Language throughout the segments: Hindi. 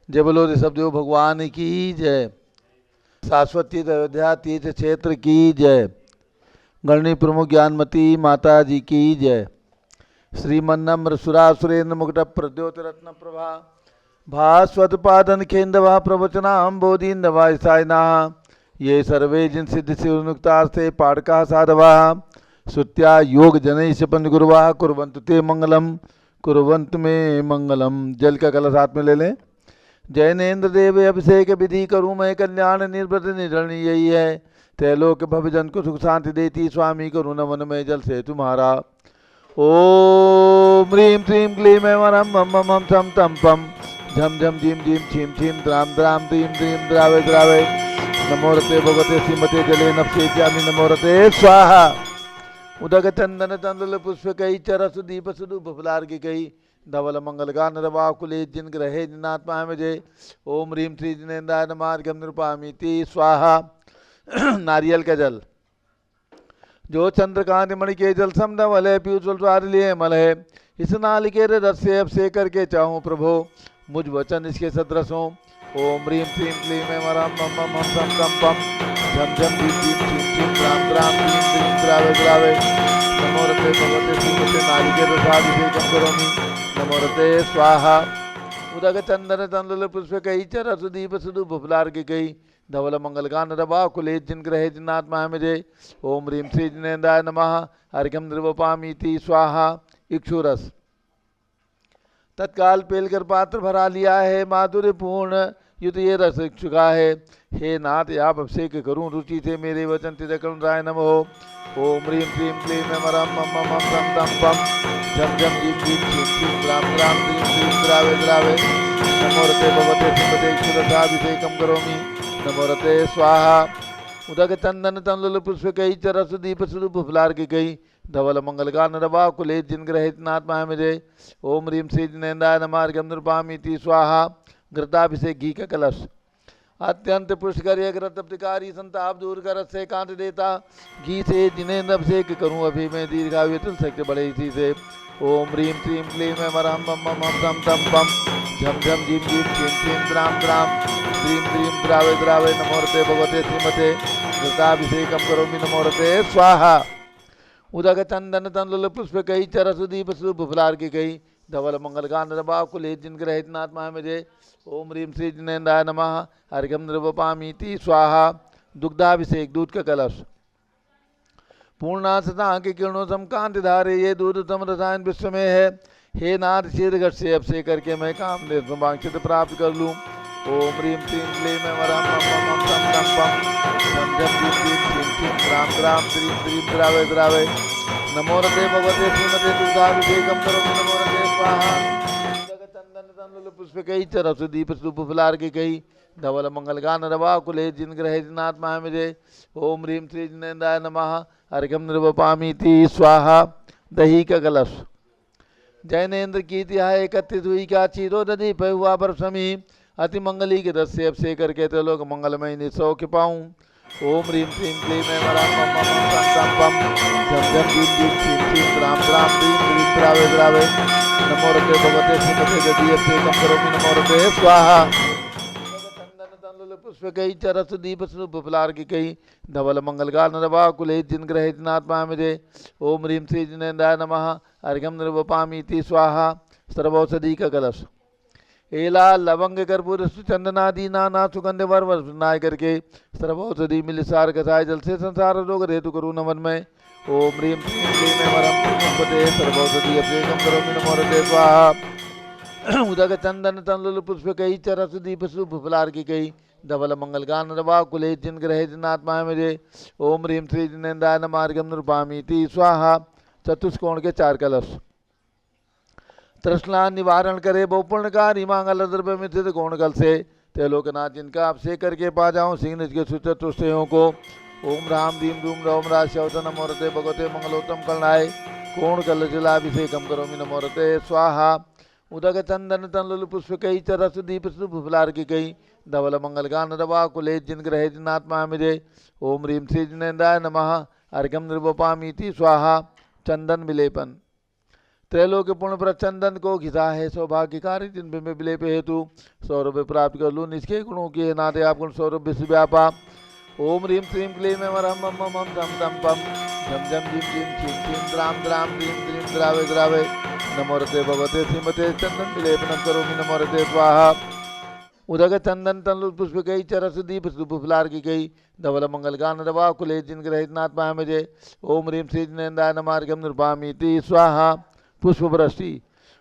जय बोलो ऋषभदेव भगवान की जय। शाश्वत तीर्थ अयोध्या तीर्थ क्षेत्र की जय। गणनी प्रमुख ज्ञानमती माता जी की जय। श्रीमन्नम्र सुरासुरेन्द्र मुकुट प्रद्योतरत्न प्रभा भास्वत पादन खेन्दवा प्रवचनाम बोधीन्दवा सायना ये सर्वे जिन सिद्धि सिद्धिमुक्तास्ते पाठका साधवा श्रुत्या योग जनैः गुरुवा कुर्वन्तु ते मंगलम कुर्वन्तु मे मंगलम। जल का कलश हाथ में ले लें। जैनेन्द्र देव अभिषेक विधि करूँ मैं कल्याण निर्व्रत निधन यही है। त्रैलोक भवजन को सुख शांति देती स्वामी करूँ नमन में जल से तुम्हारा। ओम ह्रीं श्रीं क्लीं ऐं वरं मम मम थम तम पम झम झम झीम झीम छीम छीम द्राम द्राम द्रीं द्रीं द्रावे द्रावे नमो रते भगवते श्रीमते जले नभसे जामि नमो रते स्वाहा। उदक चंदन तंदुल पुष्प कई चरस दीप सुदूप फुलार की कई धवल मंगल गान रवाकुले जिन ग्रहे जिनात्मा में जय। ओम ह्रीं श्री जिनेन्द्राय नमार्गम निरूपामीति स्वाहा। नारियल का जल जो चंद्रकांत मणि के जल सम धवल है पीयूष लिए मल है। इस नालिके रस से अब से करके चाहूँ प्रभो मुझ वचन इसके सदृश हों। ओम ह्रीं श्रीं क्लीं ऐं वरं मम मम थम तम पम झम झम झीम झीम छीम छीम द्राम द्राम द्रीं द्रीं द्रावे द्रावे नमो रते भगवते श्रीमते नालिके रसाभिषेकं करोमि नमो रते स्वाहा। उदक चंदन तंदुल पुष्प कई चरस दीप सुदूप फुलार की कई धवल मंगल गान रवा कुले जिन ग्रहे जिनात्मा में जय। ओम ह्रीं श्री जिनेन्द्राय नमः अर्घ्यम निर्वपामीति स्वाहा। इक्षुरस तत्काल पेलकर पात्र भरा लिया है माधुर्य पूर्ण युत ये रस चुका है। हे नाथ आप अभिषेक करूं रुचि से मेरे वचन तिरकण राय नमो। ओम ह्रीं श्रीं क्लीं ऐं वरं मम मम थम तम पम झम झम झीम झीम छीम छीम द्राम द्राम द्रीं द्रीं द्रावे द्रावे नमो रते भगवते श्रीमते इक्षुरसाभिषेकं करोमि नमो रते स्वाहा। उदक चंदन तंदुल पुष्प कई चरस दीप सुदूप फुलार की कई धवल मंगल गान रवा कुले जिन ग्रहे जिनात्मा में जय। ओम ह्रीं श्री जिनेन्द्राय नमः अर्घ्यं निरूपामीति स्वाहा। घृताभिषेक घी का कलश अत्यंत पुष्कर घृतप्तिकारी संताप दूर कर से कांत देता घी से जिनेन्द्र अभिषेक करूं अभी मैं दीर्घायु तुल सकते बड़े इसी से। ओम ह्रीं श्रीं क्लीं ऐं वरं मम मम थम तम पम झम झम झीम झीम छीम छीम द्राम द्राम द्रीं द्रीं द्रावे द्रावे नमो रते भगवते श्रीमते घृताभिषेकं करोमि नमो रते स्वाहा। उदक चंदन तंदुल पुष्प कई चरस दीप सुदूप फुलार की कई धवल मंगल गान रवा कुले जिन ग्रहे जिनात्मा में जय। ओम ह्रीं श्री जिनेन्द्राय नमः अर्घ्यं निर्वपामीति स्वाहा। दुग्धाभिषेक दूध का कलश पूर्णासता के किरणों समकांत धारे ये दूध तम रसायन विश्व में है। हे नाथ शीर्घट से अब से करके मैं काम वांछित प्राप्त कर लूँ। ओम ह्रीं श्रीं क्लीं ऐं वरं मम मम थम तम पम झम झम झीम झीम छीम छीम द्राम द्राम द्रीं द्रीं द्रावे द्रावे नमो रते भगवते श्रीमते दुग्धाभिषेकं करोमि नमो रते स्वाहा। चंदन तंदुल पुष्प कई चरस दीप सुदूप फुलार की कई धवल मंगल गान रवा कुले जिन ग्रहे जिनात्मा में जय। ओम ह्रीं श्री जिनेन्द्राय नमः अर्घ्यं निर्वपामीति स्वाहा। दही का कलश जैनेन्द्र की तिहाई एकत्रित हुई क्या चीरो नदी पे हुआ बरसमी अति मंगली के रस से अब से करके त्रिलोक मंगलमय निसौख्य पाऊँ। ओम ह्रीं श्रीं क्लीं ऐं वरं मम मम थम तम पम झम झम झीम झीम छीम छीम द्राम द्राम द्रीं द्रीं द्रावे द्रावे नमो रते भगवते श्रीमते दधियभिषेकं करोमि नमो रते स्वाहा। चंदन तंदुल पुष्प कई चरस दीप सुदूप फुलार की कई धवल मंगल गान रवा कुले जिन ग्रहे जिनात्मा में जय। ओम ह्रीं श्री जिनेन्द्राय नमः अर्घ्यं निर्वपामीति स्वाहा। सर्वौषधि का कलश एला लवंग कर्पूर चंदनादि नाना सुगंध वर नाय करके सर्वौषधि मिल सार कसाय जल से संसार रोग हेतु करूँ नमन में। ओम ह्रीं श्रीं क्लीं ऐं वरं भगवते सर्वौषधि अभिषेकं करोमि नमो रते स्वाहा। उदक चंदन तंदुल पुष्प कई चरस दीप सुदूप फुलार की कई धवल मंगल गान रवा कुले जिन ग्रहे जिनात्मा में जय। ओम ह्रीं श्री जिनेन्द्राय नमः अर्घ्यं निरूपामीति स्वाहा। चतुष्कोण के चार कलश तृष्णा निवारण करे बहुपुण्यकारी मांगल द्रव्य में स्थित कोणकल से त्रिलोकनाथ जिनका आपसे करके पा जाऊँ सिंह निज के सुचतुष्टयों को। ओम राम दीम धूम रौम राशौत नमो रते भगवते मंगलोत्तम कलनाय कोण कल जलाभिषेकं करोमि नमो रते स्वाहा। उदक चंदन तंदुल पुष्प कई चरस दीप सुदूप फुलार की कई धवल मंगल गान रवा कुले जिन ग्रहे जिनात्मा में जय। ओम ह्रीं श्री जिनेन्द्राय नमः अर्घ्यं निर्वपामीति स्वाहा। चंदन विलेपन त्रैलोक्य पुण्य पर चंदन को घिसा है सौभाग्यकारी जिन में विलेप हेतु सौरभ प्राप्त कर लूँ निष्के गुणों के नाते आप गुण सौरभ विश्व व्यापा। ओम ह्रीं श्रीं क्लीं ऐं वरहं मम मम धम धम पम झम झम झिम झिम छिम छिम द्राम द्राम द्रीं द्रीं द्रावे द्रावे नमो रते भगवते श्रीमते चंदन विलेपनम करोमि नमो रते स्वाहा। उदक चंदन तन पुष्प कई चरस दीप फुलार की कई धवल मंगल गान रवा कुले जिन ग्रहित नाथ पामजे। ओम ह्रीं श्री जिनेन्द्राय नमार्घ्यम निर्भामीति स्वाहा। पुष्प वृष्टि।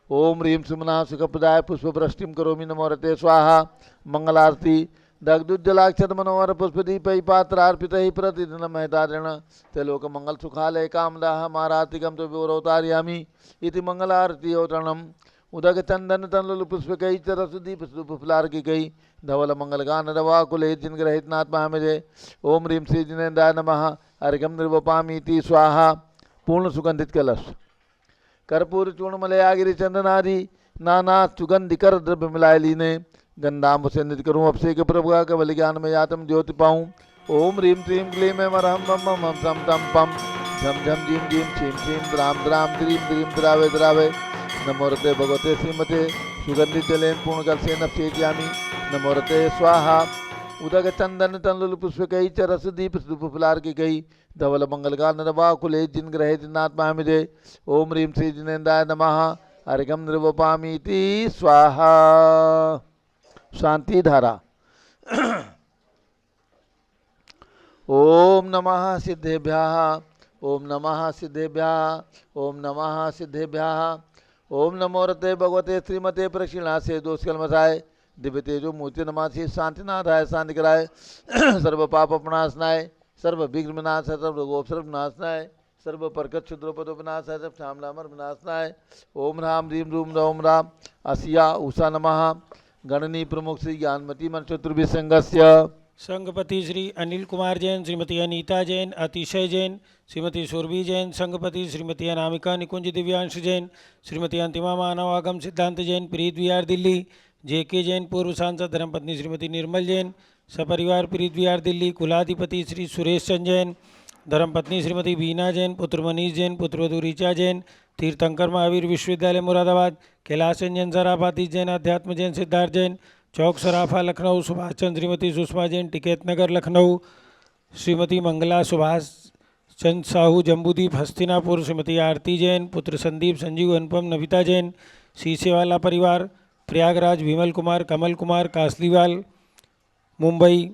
ओम ह्रीं सुमना सुखप्रदाय पुष्प वृष्टिम करोमि नमो रते स्वाहा। मंगलारती। दग्धुज्जलाक्षर मनोहर पुष्पदीप पात्र अर्पित ही प्रतिदिन महतारण तेलोक मंगल सुखालय कामदाह मारातिकम तो विवरोतार्यामी इति मंगलारती औतरणम। उदक चंदन तनलुल पुष्प कई चरस दीप फुलार की कई धवल मंगल गान रवा कुले जिन ग्रहित नाथ महामजे। ओम ह्रीं श्री जिनेन्द्राय नमः अर्घ्यम निर्वपामीति स्वाहा। पूर्ण सुगंधित कलश। कर्पूर चूर्ण मलयागिरी चंदनादि नाना सुगंधि कर द्रव्य मिलाए लीने गंधाम से नित करूँ अभिषेक प्रभु का केवल ज्ञान में आत्म ज्योति पाऊँ। ओम ह्रीं क्लीं क्लीं में वरहं मम मम सम तम पम झम झम झीम झीम छीम छीम द्राम द्राम द्रीम द्रीम द्रावे द्रावे नमो रते भगवते श्रीमते सुगंधित जलेन पूर्ण कल से नप्येत्यामि नमो रते स्वाहा। उदक चंदन तनलुल पुष्प कई चरस दीप फुलार की कई धवल मंगल गान रवा कुले जिन ग्रहित नाथ महामजे। ओम ह्रीं श्री जिनेन्द्राय नमः अर्घ्यम निर्वपामीति स्वाहा। शांति धारा। ओम नमः सिद्धेभ्यः ओम नमः सिद्धेभ्यः ओम नमः सिद्धेभ्यः। ओम नमो रते भगवते श्रीमते प्रक्षिणा से दोष कलमसाय दिव्य तेजो मूर्ति नमासी शांतिनाथाय शांति कराय सर्व पाप अपनाशनाय सर्व विघ्न विनाशाय सर्व गोपसर्व विनाशनाय सर्व परकत क्षुद्रोपद विनाशाय सब श्यामलामर विनाशनाय। ओम राम ह्रीं रूम ओम राम असिया उषा नमः। गणनी प्रमुख श्री ज्ञानमती मन चतुर्भिसंगस्य संघपति श्री अनिल कुमार जैन, श्रीमती अनीता जैन, अतिशय जैन, श्रीमती सुरभि जैन, संघपति श्रीमती अनामिका निकुंज दिव्यांश जैन, श्रीमती अंतिमा मानव आगम सिद्धांत जैन, प्रीत विहार दिल्ली, जेके जैन, पूर्व सांसद धर्मपत्नी श्रीमती निर्मल जैन, सपरिवार प्रीत विहार दिल्ली, कुलाधिपति श्री सुरेश चंद जैन, धर्मपत्नी श्रीमती बीना जैन, पुत्र मनीष जैन, पुत्रवधू ऋचा जैन, तीर्थंकर महावीर विश्वविद्यालय मुरादाबाद, कैलाश जैन, सराफाती जैन, अध्यात्म जैन, सिद्धार्थ जैन, चौक सराफा लखनऊ, सुभाष चंद्र श्रीमती सुषमा जैन, टिकैत नगर लखनऊ, श्रीमती मंगला सुभाष चंद साहू जम्बूदीप हस्तिनापुर, श्रीमती आरती जैन, पुत्र संदीप संजीव अनुपम नविता जैन, सीसेवाला परिवार, प्रयागराज विमल कुमार कमल कुमार कासलीवाल मुंबई,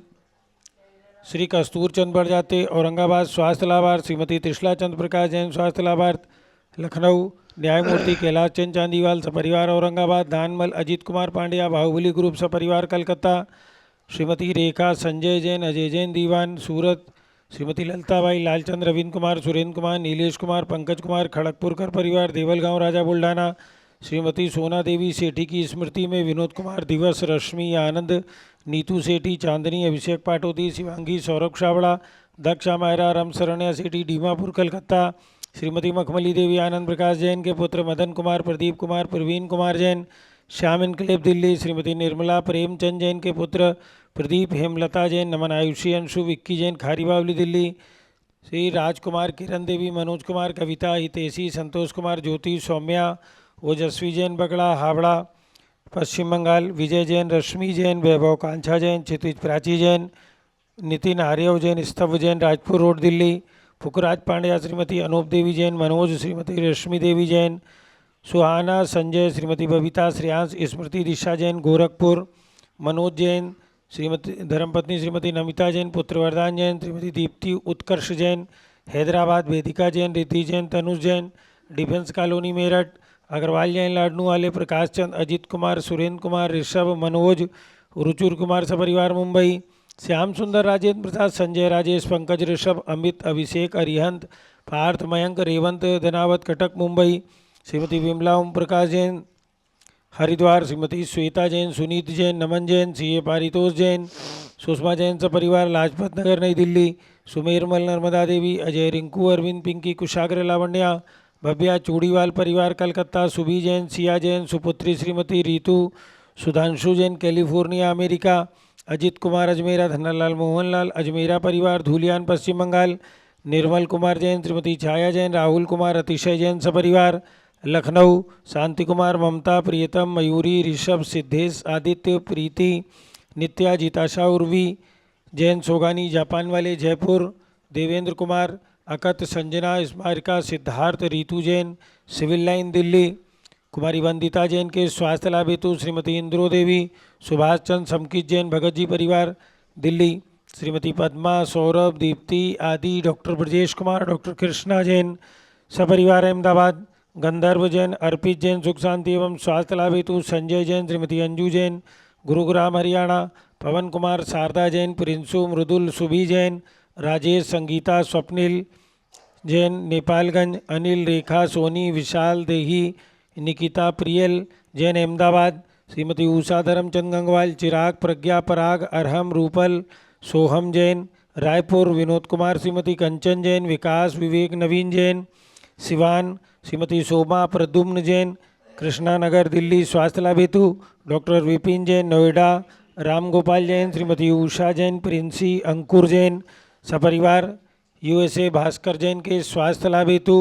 श्री कस्तूर चंद बड़जाते औरंगाबाद स्वास्थ्य लाभार्थ, श्रीमती त्रिशला चंद्र प्रकाश जैन स्वास्थ्य लाभार्थ लखनऊ, न्यायमूर्ति कैलाश चंद चांदीवाल सपरिवार औरंगाबाद, धानमल अजीत कुमार पांड्या बाहुबली ग्रुप सपरिवार कलकत्ता, श्रीमती रेखा संजय जैन अजय जैन दीवान सूरत, श्रीमती ललिताबाई लालचंद रविंद्र कुमार सुरेंद्र कुमार नीलेश कुमार पंकज कुमार खड़गपुरकर परिवार देवलगांव राजा बुल्ढाना, श्रीमती सोना देवी सेठी की स्मृति में विनोद कुमार दिवस, रश्मि आनंद, नीतू सेठी, चांदनी, अभिषेक पाटोदी, शिवांगी, सौरभ छाबड़ा, दक्षा मायरा, रमशरण्या सेठी डीमापुर कलकत्ता, श्रीमती मखमली देवी आनंद प्रकाश जैन के पुत्र मदन कुमार, प्रदीप कुमार, प्रवीण कुमार जैन श्याम इनकलेब दिल्ली, श्रीमती निर्मला प्रेमचंद जैन के पुत्र प्रदीप, हेमलता जैन, नमन आयुषी, अंशु, विक्की जैन खारी बावली दिल्ली, श्री राजकुमार, किरण देवी, मनोज कुमार, कविता, हितेशी, संतोष कुमार, ज्योति, सौम्या, ओजस्वी जैन बगड़ा हावड़ा पश्चिम बंगाल, विजय जैन, रश्मि जैन, वैभव कांछा जैन, क्षितिज प्राची जैन, नितिन आर्यव जैन, स्तव जैन राजपुर रोड दिल्ली, फुकराज पांड्या, श्रीमती अनूप देवी जैन, मनोज, श्रीमती रश्मि देवी जैन, सुहाना संजय, श्रीमती बबीता, श्रेयांश, स्मृति दिशा जैन गोरखपुर, मनोज जैन, श्रीमती धर्मपत्नी श्रीमती नमिता जैन, पुत्र वरदान जैन, श्रीमती दीप्ति उत्कर्ष जैन हैदराबाद, वेदिका जैन, रिद्धि जैन, तनुज जैन डिफेंस कॉलोनी मेरठ, अग्रवाल जैन लाडनू वाले, प्रकाश चंद, अजित कुमार, सुरेंद्र कुमार, ऋषभ, मनोज, रुचुर कुमार सपरिवार मुंबई, श्याम सुंदर, राजेंद्र प्रसाद, संजय, राजेश, पंकज, ऋषभ, अमित, अभिषेक, अरिहंत, पार्थ, मयंक, रेवंत, धनावत कटक मुंबई, श्रीमती विमला ओम प्रकाश जैन हरिद्वार, श्रीमती श्वेता जैन, सुनीत जैन, नमन जैन, सीए पारितोष जैन, सुषमा जैन सपरिवार लाजपत नगर नई दिल्ली, सुमेरमल, नर्मदा देवी, अजय, रिंकू, अरविंद, पिंकी, कुशाग्र, लावण्या, भव्या, चूड़ीवाल परिवार कलकत्ता, सुबी जैन, सिया जैन, सुपुत्री श्रीमती रीतू, सुधांशु जैन कैलिफोर्निया अमेरिका, अजित कुमार अजमेरा, धनलाल मोहनलाल अजमेरा परिवार धूलियान पश्चिम बंगाल, निर्मल कुमार जैन, श्रीमती छाया जैन, राहुल कुमार, अतिशय जैन सपरिवार लखनऊ शांति कुमार, ममता, प्रियतम, मयूरी, ऋषभ, सिद्धेश, आदित्य, प्रीति, नित्या, जिताशा, उर्वी, जैन सोगानी जापान वाले जयपुर, देवेंद्र कुमार, अकत, संजना, स्मारिका, सिद्धार्थ, रीतू जैन सिविल लाइन दिल्ली, कुमारी वंदिता जैन के स्वास्थ्य लाभ हेतु श्रीमती इंद्रो देवी, सुभाष चंद्र समकित जैन भगत जी परिवार दिल्ली, श्रीमती पद्मा, सौरभ, दीप्ति आदि, डॉक्टर ब्रजेश कुमार, डॉक्टर कृष्णा जैन सपरिवार अहमदाबाद, गंधर्व जैन, अर्पित जैन सुख शांति एवं स्वास्थ्य लाभ हेतु संजय जैन, श्रीमती अंजू जैन गुरुग्राम हरियाणा, पवन कुमार, शारदा जैन, प्रिंसु, मृदुल, सुभी जैन, राजेश, संगीता, स्वप्निल जैन नेपालगंज, अनिल, रेखा, सोनी, विशाल, देही, निकिता, प्रियल जैन अहमदाबाद, श्रीमती उषा धर्मचंद गंगवाल, चिराग, प्रज्ञा, पराग, अरहम, रूपल, सोहम जैन रायपुर, विनोद कुमार, श्रीमती कंचन जैन, विकास, विवेक, नवीन जैन सिवान, श्रीमती शोभा, प्रद्युम्न जैन कृष्णा नगर दिल्ली स्वास्थ्य लाभ हेतु, डॉक्टर विपिन जैन नोएडा, राम गोपाल जैन, श्रीमती उषा जैन, प्रिंसी, अंकुर जैन सपरिवार यूएसए, भास्कर जैन के स्वास्थ्य लाभ हेतु,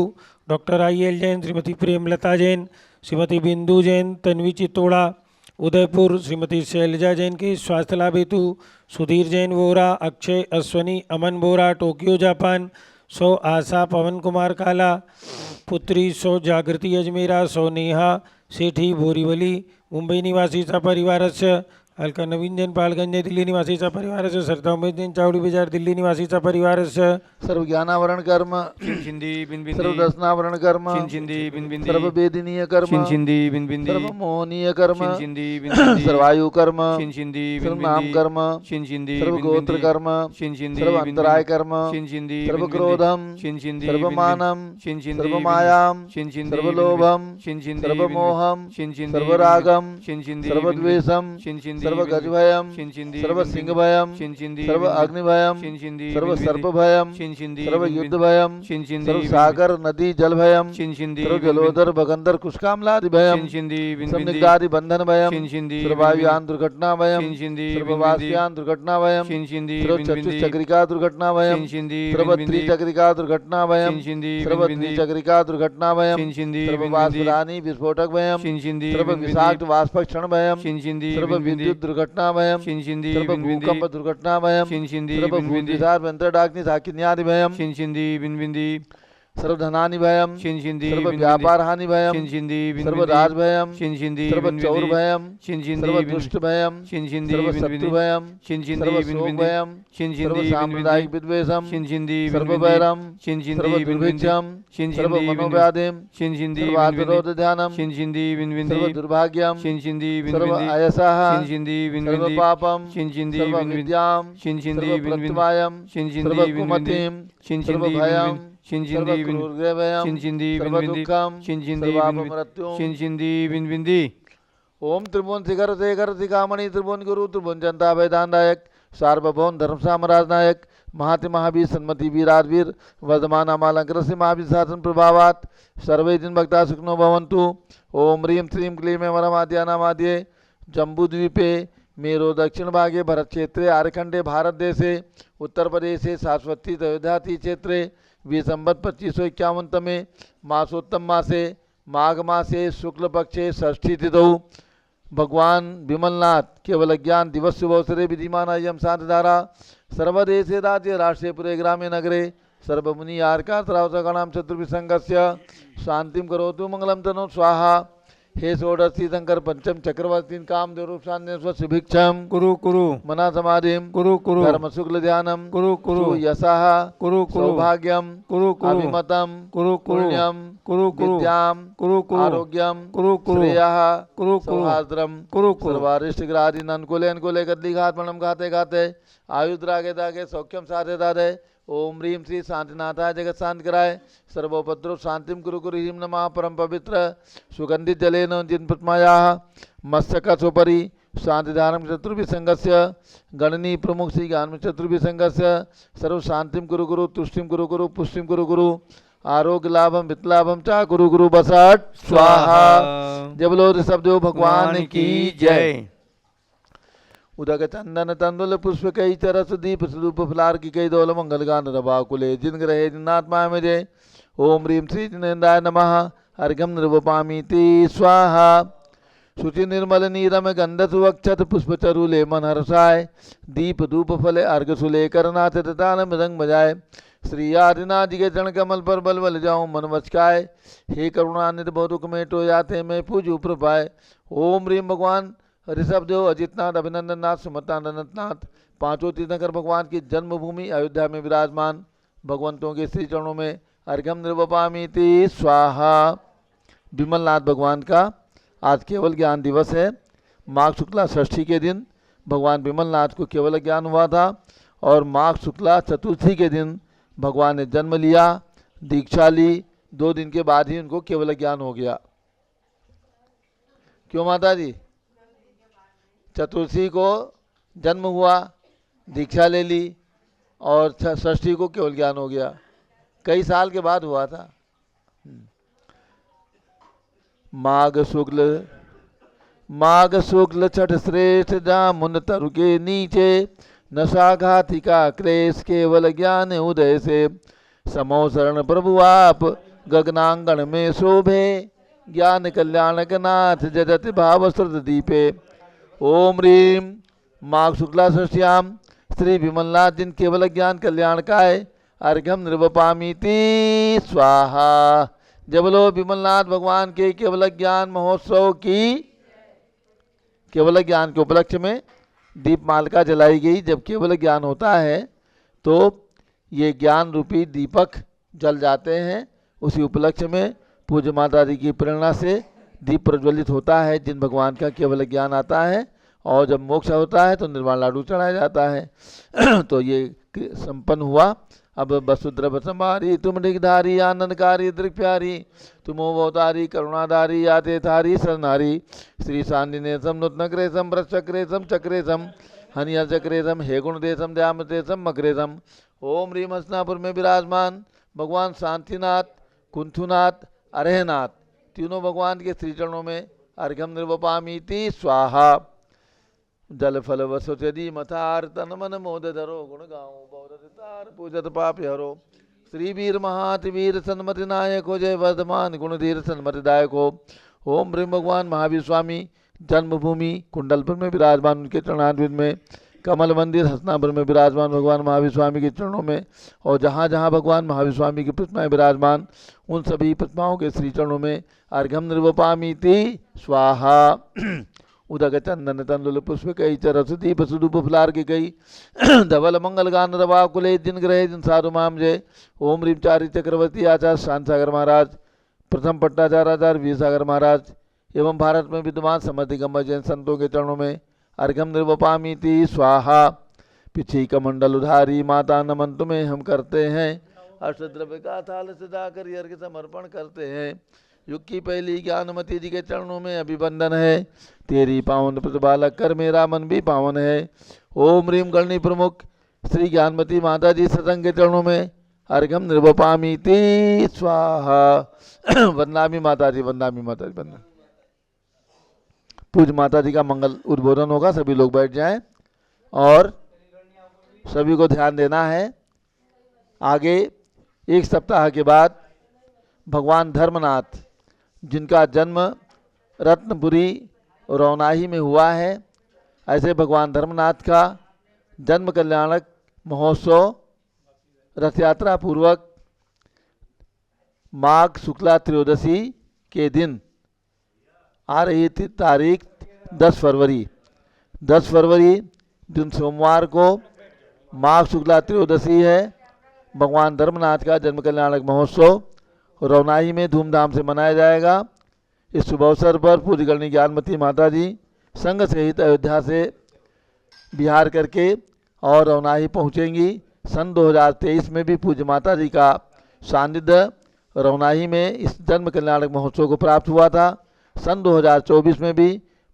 डॉक्टर IL जैन, श्रीमती प्रेमलता जैन, श्रीमती बिंदु जैन, तन्वी चित्तोड़ा उदयपुर, श्रीमती शैलजा जैन के स्वास्थ्य लाभ हेतु, सुधीर जैन वोरा, अक्षय, अश्वनी, अमन बोरा टोक्यो जापान, 100 आशा, पवन कुमार काला पुत्री, 100 जागृति अजमेरा, 100 नेहा सेठी बोरीवली मुंबई निवासी सपरिवारस्य, अलका नवीन जैन पालगंज दिल्ली निवासी सपरिवारस्य, सरता उमेश जैन चावड़ी बाजार दिल्ली निवासी सपरिवारस्य, सर्व ज्ञानावरण कर्म छिंदी बिन सर्व दर्शनावरण कर्म छिंदी बिन सर्व वेदनीय कर्म छिंदी बिन सर्व मोहनीय कर्म छिंदी बिन सर्वायु कर्म छिंदी सर्व नाम कर्म छिंदी सर्व गोत्र कर्म छिंदी सर्व अंतराय कर्म छिंदी सर्व क्रोधम छिंदी सर्व मानम छिंदी सर्व मायाम छिंदी सर्व लोभम छिंदी सर्व मोहम छिंदी सर्व रागम छिंदी सर्व द्वेषम छिंदी सर्व गजभयम छिंदी सर्व सिंह भयम छिंदी सर्व अग्निभयम छिंदी सर्व सर्प भयम छिंदी सर्व युद्ध भयम छिंदी सर्व सागर नदी जल भयम छिंदी सर्व जलोदर भगंदर कुशकामलादि भयम छिंदी सर्व निग्धादि बंधन भयम छिंदी सर्व वायुयान दुर्घटना भयम छिंदी सर्व वाष्पयान दुर्घटना भयम छिंदी सर्व चतुश्चक्रिका दुर्घटना भयम सर्व त्रिचक्रिका दुर्घटना भयम सर्व द्विचक्रिका दुर्घटना भयम सर्व वाष्परानी विस्फोटक भयम सर्व विषाक्त वाष्पक्षण भयम सर्व विद्युत दुर्घटना भयम सर्व भूकंप दुर्घटना भयम सर्व भूदिशार व्यंतरडाग्नि साकिन्यादि भयम सर्व धनानि भयम सर्व व्यापार हानि भयम सर्व राज भयम सर्व चौर भयम सर्व दुष्ट भयम सर्व शत्रु भयम सर्व शोक भयम सर्व सांप्रदायिक विद्वेषम सर्व वैरम सर्व दुर्भिक्षम सर्व मनोव्याधिम सर्व आत्मरोध ध्यानम सर्व दुर्भाग्यम सर्व अयसः सर्व पापम सर्व विद्याम सर्व प्रत्यवायम सर्व कुमतिम सर्व भयम सर्व क्रूरभयम सर्व दुःखम सर्वापमृत्युम ओम त्रिभुवन शिखर शेखर शिखामणि त्रिभुवन गुरु त्रिभुवन जनता वेदांतायक सार्वभौम धर्म साम्राज्य नायक महाति महावीर सन्मति वीराजवीर वर्धमान अमालंकर से महावीर शासन प्रभावात सर्वे दिन भक्ता सुखनो भवन्तु। ओम ह्रीं श्रीं क्लीं वरमाद्यानामाद्ये जम्बूद्वीपे मेरो दक्षिण भागे भरत क्षेत्रे आर्यखंडे भारत देशे उत्तर प्रदेशे शाश्वती तयोध्याति क्षेत्रे विसंवत 2551 तमे मासोत्तम मासे माघ मासे शुक्ल पक्षे षष्ठी तिथौ भगवान विमलनाथ केवल ज्ञान दिवस शुभ अवसरे विधिमान अयम शांतधारा सर्वदेशे राज्य राष्ट्रे पुरे ग्रामे नगरे सर्वमुनि आर्कातरावसगणाम चतुर्विसंगस्य शांतिम करोतु मंगलम तनो स्वाहा। हे षोडशी शंकर पंचम चक्रवर्ती काम देवरूपशान्यस्वभिक्षम कुरु कुरु मना समाधिम कुरु कुरु धर्म शुक्ल ध्यानम कुरु कुरु यशः कुरु कुरु सौभाग्यम कुरु कुरु अभिमतम कुरु कुरु पुण्यम कुरु कुरु विद्याम कुरु कुरु आरोग्यम कुरु कुरु श्रेयः कुरु कुरु सौहार्द्रम कुरु कुरु सर्वारिष्ट ग्राधीन अनुकूले अनुकूले गद्दी घात मणम घाते घाते आयुद्रागे दागे सौख्यम साधे दादे ओम ह्रीं श्री शांतिनाथाय जगत शांति कराय सर्वोपद्रव शांतिम कुरु कुरु ह्रीं नमः परम पवित्र सुगंधित जलेन जिन प्रतिमायाः मस्तकासोपरि शांतिधारम चतुर्विसंगस्य गणनी प्रमुख श्री ज्ञान चतुर्विसंगस्य सर्व शांतिम कुरु कुरु तुष्टिम कुरु कुरु पुष्टिम कुरु कुरु आरोग्य लाभम वित्तलाभम चा गुरु गुरु बसट स्वाहा। जय बोलो ऋषभदेव भगवान की जय। उदक चंदन तंदुल पुष्प कई चरस दीप स्वरूप फलार की कई दौल मंगल गान रवा कुले जिन ग्रहे जिनात्मा में जय। ओम ह्रीं श्री जिनेन्द्राय नमः अर्घ्यम निर्वपामीति स्वाहा। शुचि निर्मल नीरम गंध सुवक्षत पुष्पचरु लेमन हर्षाय। दीप धूप फले अर्घ सुले करनाथ ताल मृदंग बजाए। श्री आदिनाथ जी के चरण कमल पर बल बल जाऊं मन बचकाए। हे करुणानिधि बहु में टो जाते मैं पूजू प्रपाए। ओम ह्रीम भगवान ऋषभदेव अजितनाथ अभिनंदन नाथ सुमतानंद नाथ पांचों तीर्थंकर भगवान की जन्मभूमि अयोध्या में विराजमान भगवंतों के श्री चरणों में अर्घ्यम निर्वपामीति स्वाहा। विमलनाथ भगवान का आज केवल ज्ञान दिवस है। माघ शुक्ला षष्ठी के दिन भगवान विमलनाथ को केवल ज्ञान हुआ था और माघ शुक्ला चतुर्थी के दिन भगवान ने जन्म लिया, दीक्षा ली, 2 दिन के बाद ही उनको केवल ज्ञान हो गया। क्यों माता जी? चतुर्थी को जन्म हुआ, दीक्षा ले ली और षष्ठी को केवल ज्ञान हो गया। कई साल के बाद हुआ था। माघ शुक्ल छठ श्रेष्ठ जामुन तरु के नीचे। नशा घातिका क्लेश केवल ज्ञान उदय से। समो शरण प्रभु आप गगनांगण में शोभे। ज्ञान कल्याणक नाथ जजत भाव श्रुत दीपे। ओम ह्रीम माघ शुक्ला षष्ठ्याम श्री विमलनाथ जिन केवल ज्ञान कल्याणकाय अर्घ्यम निर्वपामीति स्वाहा। जब लो विमलनाथ भगवान के केवल ज्ञान महोत्सव की केवल ज्ञान के उपलक्ष्य में दीपमालिका जलाई गई। जब केवल ज्ञान होता है तो ये ज्ञान रूपी दीपक जल जाते हैं। उसी उपलक्ष्य में पूज्य माता जी की प्रेरणा से दीप प्रज्वलित होता है जिन भगवान का केवल ज्ञान आता है। और जब मोक्ष होता है तो निर्वाण लाडू चढ़ाया जाता है। तो ये संपन्न हुआ। अब वसुद्रव संभारी तुम डिगधारी आनंदकारी दृक् प्यारी। तुमो भवतारी करुणाधारी याते थारी सरनारी। श्री शांतिनेशम नूतनक्रेशम वृक्षक्रेशम चक्रेशम हनिया चक्रेशम हे गुणदेशम दयामतेशम मकरेशम। ओम ह्रीम हसनापुर में विराजमान भगवान शांतिनाथ, कुंथुनाथ, अरहनाथ तीनों भगवान के श्री चरणों में अर्घ्यम निर्वपामीति स्वाहा। जल फल वसुचदी मथार तन मन मोद धरो। गुण गाऊं बहुरतार पूजत पाप हरो। श्री वीर महाति वीर सन्मति नायक हो जय वर्धमान गुण धीर सन्मति दायक हो। ओम ह्रीम भगवान महावीर स्वामी जन्मभूमि कुंडलपुर में विराजमान उनके चरणान्वित में। कमल मंदिर हसनापुर में विराजमान भगवान महावीर स्वामी के चरणों में। और जहाँ जहाँ भगवान महावीर स्वामी की प्रतिमाएं विराजमान उन सभी प्रतिमाओं के श्री चरणों में अर्घ्यम निर्वपामीति स्वाहा। उदक चंदन तंदुल पुष्प कई चरस दीप सुदूप फुलार की कई। धवल मंगल गान रवा कुले जिन ग्रहे जिन साधु माम जय। ओम ह्रीम चारी चक्रवर्ती आचार्य शांत सागर महाराज, प्रथम पट्टाचार्य आचार्य वीर सागर महाराज एवं भारत में विद्यमान समर्थ दिगंबर जैन संतों के चरणों में अर्घ्यम निर्वपामीति स्वाहा। पिछी कमंडल उधारी माता नमन तुम्हें हम करते हैं। अष्टद्रव्य का थाल सजा कर अर्घ्य समर्पण करते हैं। युग की पहली ज्ञानमती जी के चरणों में अभिवंदन है। तेरी पावन प्रतिपालक कर मेरा मन भी पावन है। ओम ह्रीम गणनी प्रमुख श्री ज्ञानमती माता जी सत्संग के चरणों में अर्घ्यम निर्वपामीति स्वाहा। वंदनामी माता जी, वंदनामी माता जी, वंदना। पूज्य माता जी का मंगल उद्बोधन होगा। सभी लोग बैठ जाएं और सभी को ध्यान देना है। आगे 1 सप्ताह के बाद भगवान धर्मनाथ जिनका जन्म रत्नपुरी रौनाही में हुआ है, ऐसे भगवान धर्मनाथ का जन्म कल्याणक महोत्सव रथ यात्रा पूर्वक माघ शुक्ला त्रयोदशी के दिन आ रही थी तारीख 10 फरवरी। 10 फरवरी दिन सोमवार को माघ शुक्ला त्रयोदशी है। भगवान धर्मनाथ का जन्म कल्याणक महोत्सव रौनाही में धूमधाम से मनाया जाएगा। इस शुभ अवसर पर पूज्य गणनी ज्ञानमती माता जी संघ सहित अयोध्या से बिहार करके और रौनाही पहुँचेंगी। सन 2023 में भी पूज्य माता जी का सानिध्य रौनाही में इस जन्म कल्याणक महोत्सव को प्राप्त हुआ था। सन 2024 में भी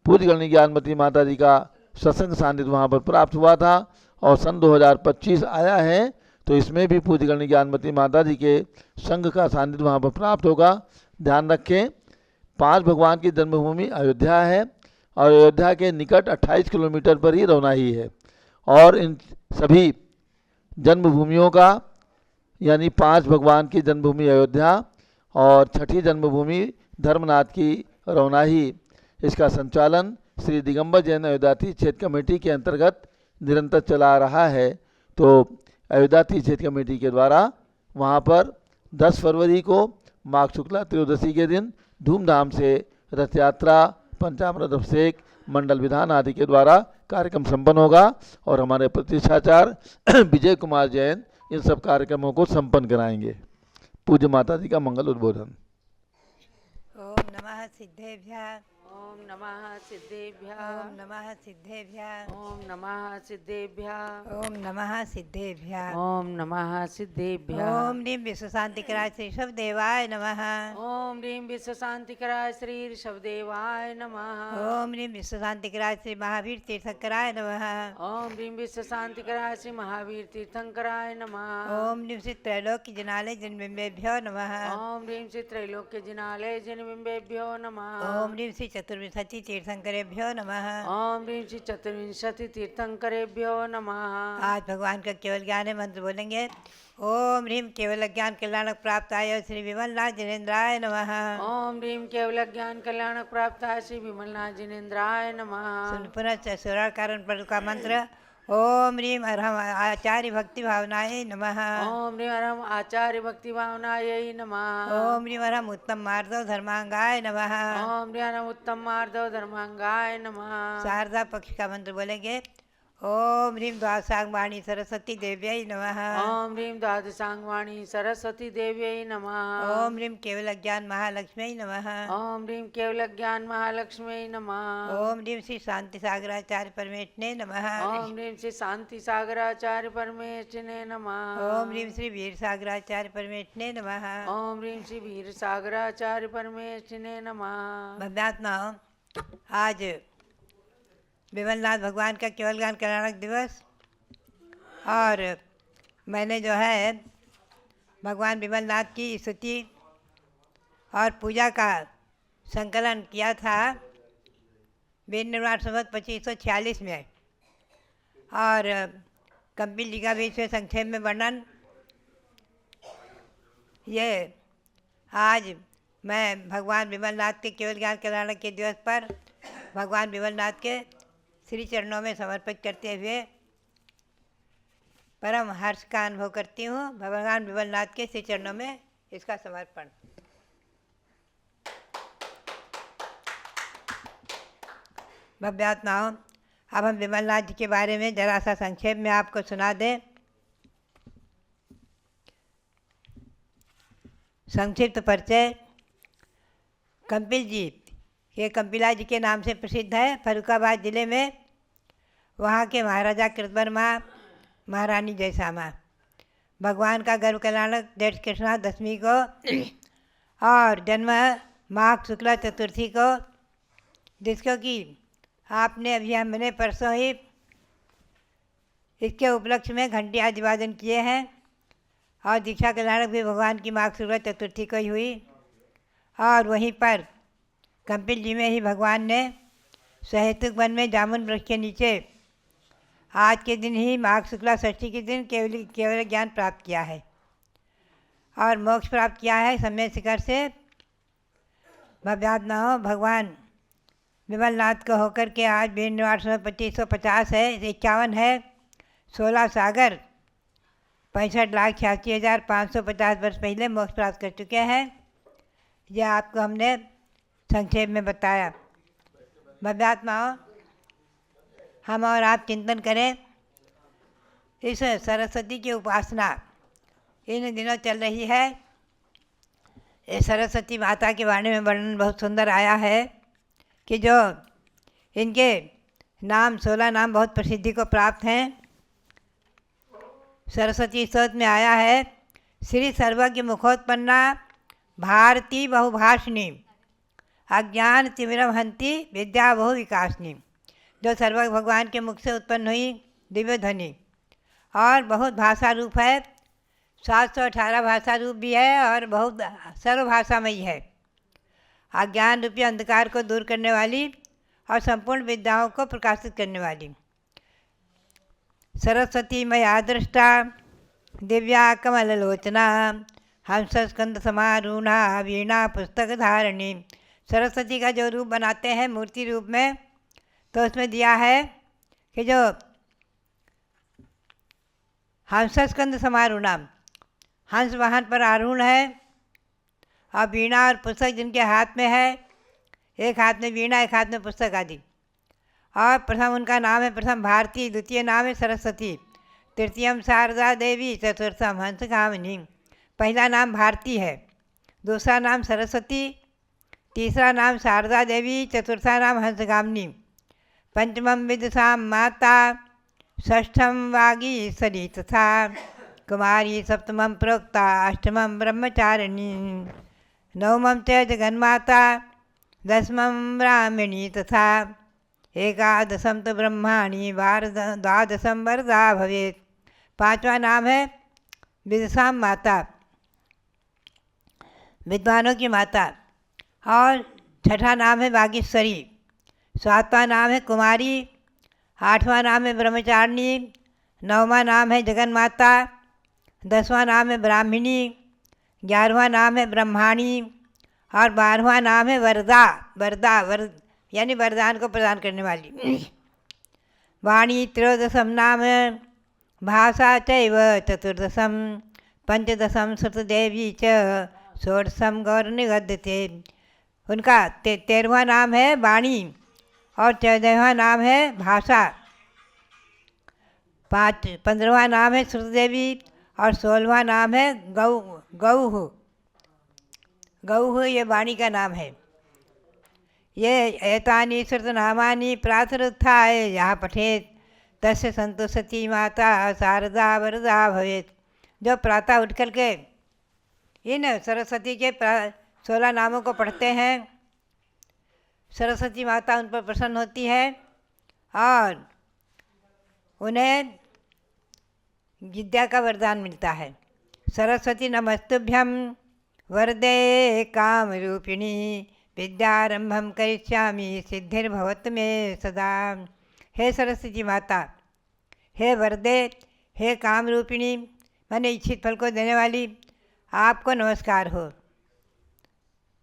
पूज्य गणनी ज्ञानमती माता जी का सत्संग सानिध्य वहाँ पर प्राप्त हुआ था। और सन 2025 आया है तो इसमें भी पूज्य गणनी ज्ञानमती माता जी के संघ का सानिध्य वहाँ पर प्राप्त होगा। ध्यान रखें, 5 भगवान की जन्मभूमि अयोध्या है और अयोध्या के निकट 28 किलोमीटर पर ही रौनाही है। और इन सभी जन्मभूमियों का यानी 5 भगवान की जन्मभूमि अयोध्या और छठी जन्मभूमि धर्मनाथ की रौनाही। इसका संचालन श्री दिगंबर जैन अयोध्या तीर्थ क्षेत्र कमेटी के अंतर्गत निरंतर चला आ रहा है। तो अयोध्या तीर्थ क्षेत्र कमेटी के द्वारा वहाँ पर 10 फरवरी को माघ शुक्ला त्रयोदशी के दिन धूमधाम से रथ यात्रा, पंचामृत अभिषेक, मंडल विधान आदि के द्वारा कार्यक्रम संपन्न होगा और हमारे प्रतिष्ठाचार्य विजय कुमार जैन इन सब कार्यक्रमों को संपन्न कराएंगे। पूज्य माता जी का मंगल उद्बोधन। ओम नमः सिद्धेभ्यः। ओम नमः सिद्धेभ्यः। ओम नमः सिद्धेभ्यः। ओम नमः सिद्धेभ्यः। ओम नमः सिद्धेभ्यः। ओम नमः सिद्धेभ्यः। ओम ह्रीं विश्व शांतिकराय श्री शवदेवाय नमः। ओम ह्रीं विश्व शांतिकराय श्री ऋषभदेवाय नमः। ओम ह्रीं विश्व शांतिकराय श्री महावीर तीर्थंकराय नमः। ओम ह्रीं विश्व शांतिकराय श्री महावीर तीर्थंकराय नमः। ओम ह्रीं श्री त्रैलोक्य जिनालय जन्मबिंबेभ्यो नमः। ओम ह्रीं श्री त्रैलोक्य जिनालय जन्मबिंबेभ्यो नमः। ओम ह्रीं श्री चतुर्विंशति तीर्थंकरेभ्यो नमः। ओम ह्रीं श्री चतुर्विंशति तीर्थंकरेभ्यो नमः। आज भगवान का केवल ज्ञान है, मंत्र बोलेंगे। ओम ह्रीं केवल ज्ञान कल्याणक प्राप्त आय श्री विमलनाथ जिनेन्द्राय नमः। ओम ह्रीं केवल ज्ञान कल्याणक प्राप्त श्री विमलनाथ जिनेन्द्राय नमः। सुन पुनः सुरार कारण पर का मंत्र। ओम ह्रीं अरहम आचार्य भक्ति भावनाय नमः। ओम ह्रीं अरहम आचार्य भक्ति भावनाय नमः। ओम ह्रीं अरहम उत्तम मार्दव धर्मांगाय नमः। ओम ह्रीं अरहम उत्तम मार्दव धर्मांगाय नमः। शारदा पक्ष का मंत्र बोलेंगे। ओम ह्रीं द्वादशांगवाणी सरस्वती देव्यै नमः। ओम ह्रीं द्वादशांगवाणी सरस्वती देव्यै नमः। ओम ह्रीं केवल ज्ञान महालक्ष्म्यै नमः। ओम ह्रीं केवल ज्ञान महालक्ष्म्यै नमः। ओम ह्रीं श्री शांति सागराचार्य परमेष्ठिने नमः। ओम ह्रीं श्री शांति सागराचार्य परमेष्ठिने नमः। ओम ह्रीं श्री वीर सागराचार्य परमेष्ठिने नमः। ओम ह्रीं श्री वीर सागराचार्य परमेष्ठिने नमः। भव्यात्माओं, आज विमलनाथ भगवान का केवल ज्ञान कल्याणक दिवस और मैंने जो है भगवान विमलनाथ की स्तुति और पूजा का संकलन किया था वेद निर्माण संवत 2546 में और कपिल जी का भी इसमें संक्षेप में वर्णन। ये आज मैं भगवान विमलनाथ के केवल ज्ञान कल्याणक के दिवस पर भगवान विमलनाथ के श्री चरणों में समर्पित करते हुए परम हर्ष का अनुभव करती हूँ। भगवान विमलनाथ के श्री चरणों में इसका समर्पण। भव्यात्माओं, अब हम विमलनाथ जी के बारे में जरा सा संक्षेप में आपको सुना दें। संक्षिप्त परिचय। कपिल जी ये कपिला जी के नाम से प्रसिद्ध है। फर्रुखाबाद जिले में वहाँ के महाराजा कृतवर्मा, महारानी जयसामा भगवान का गर्भ कल्याणक डेट कृष्णा दशमी को और जन्म माघ शुक्ला चतुर्थी को, जिसको कि आपने अभी हमने परसों ही इसके उपलक्ष्य में घंटी आदि वादन किए हैं और दीक्षा कल्याणक भी भगवान की माघ शुक्ला चतुर्थी को ही हुई। और वहीं पर कपिल जी में ही भगवान ने सहेतुक वन में जामुन वृक्ष के नीचे आज के दिन ही माघ शुक्ला षष्ठी के दिन केवल ज्ञान प्राप्त किया है और मोक्ष प्राप्त किया है सम्यक शिखर से। भव्यात्माओं, भगवान विमलनाथ को होकर के आज वेद निर्माण 2550 है, 51 है, 16 सागर 65,86,550 वर्ष पहले मोक्ष प्राप्त कर चुके हैं। यह आपको हमने संक्षेप में बताया। भव्यात्माओं, हम और आप चिंतन करें। इस सरस्वती की उपासना इन दिनों चल रही है। इस सरस्वती माता के बारे में वर्णन बहुत सुंदर आया है कि जो इनके नाम 16 नाम बहुत प्रसिद्धि को प्राप्त हैं। सरस्वती स्तोत्र में आया है, श्री सर्वज्ञ मुखोत्पन्ना भारती बहुभाषिणी अज्ञान तिमिरम हंति विद्या बहु विकासनी। जो सर्वज्ञ भगवान के मुख से उत्पन्न हुई दिव्य ध्वनि और बहुत भाषा रूप है। 718 भाषा रूप भी है और बहुत सर्वभाषामयी है। अज्ञान रूपी अंधकार को दूर करने वाली और संपूर्ण विद्याओं को प्रकाशित करने वाली सरस्वती मया दृष्टा दिव्या कमललोचना हंसस्कंद समारूढ़ा वीणा पुस्तक धारिणी। सरस्वती का जो रूप बनाते हैं मूर्ति रूप में, तो उसमें दिया है कि जो हंसस्कंद समारूढ़ा, हंस वाहन पर आरूढ़ है, और वीणा और पुस्तक जिनके हाथ में है, एक हाथ में वीणा एक हाथ में पुस्तक आदि। और प्रथम उनका नाम है प्रथम भारती, द्वितीय नाम है सरस्वती, तृतीयम शारदा देवी, चतुर्थम हंसगामिनी। पहला नाम भारती है, दूसरा नाम सरस्वती, तीसरा नाम शारदा देवी, चतुर्था नाम हंसगामिनी, पंचमम विदुषां माता, षष्ठम वागीश्वरी तथा कुमारी, सप्तमं प्रोक्ता, अष्टमं ब्रह्मचारिणी, नवमं च जगन्माता, दशमं ब्राह्मणी तथा एकादशम तो ब्रह्माणी, द्वादशम वरदा भवेत्। पांचवा नाम है विदुषां माता, विद्वानों की माता, और छठा नाम है वागीश्वरी, सातवां नाम है कुमारी, आठवां नाम है ब्रह्मचारिणी, नौवां नाम है जगन्माता, 10वां नाम है ब्राह्मणी, 11वां नाम है ब्रह्माणी, और 12वां नाम है वरदा। यानी वरदान को प्रदान करने वाली। वाणी त्रयोदशम नाम भाषा चैव चतुर्दशम, पंचदशम श्रुतदेवी च, षोडशम गौर निगद्यते। उनका 13वां नाम है वाणी, और 14वां नाम है भाषा, 15वां नाम है श्रुतदेवी, और 16वां नाम है गौः। ये वाणी का नाम है। ये एतानि श्रुतनामानि प्रातरुत्थाय यः पठेत् तस्य संतुष्टि माता शारदा वरदा भवेत्। जो प्रातः उठ कर के इन सरस्वती के 16 नामों को पढ़ते हैं, सरस्वती माता उन पर प्रसन्न होती है और उन्हें विद्या का वरदान मिलता है। सरस्वती नमस्तुभ्यं वरदे कामरूपिणी, विद्यारंभम करिष्यामि सिद्धिर्भवतु मे सदा। हे सरस्वती माता, हे वरदे, हे कामरूपिणी, मैंने इच्छित फल को देने वाली, आपको नमस्कार हो।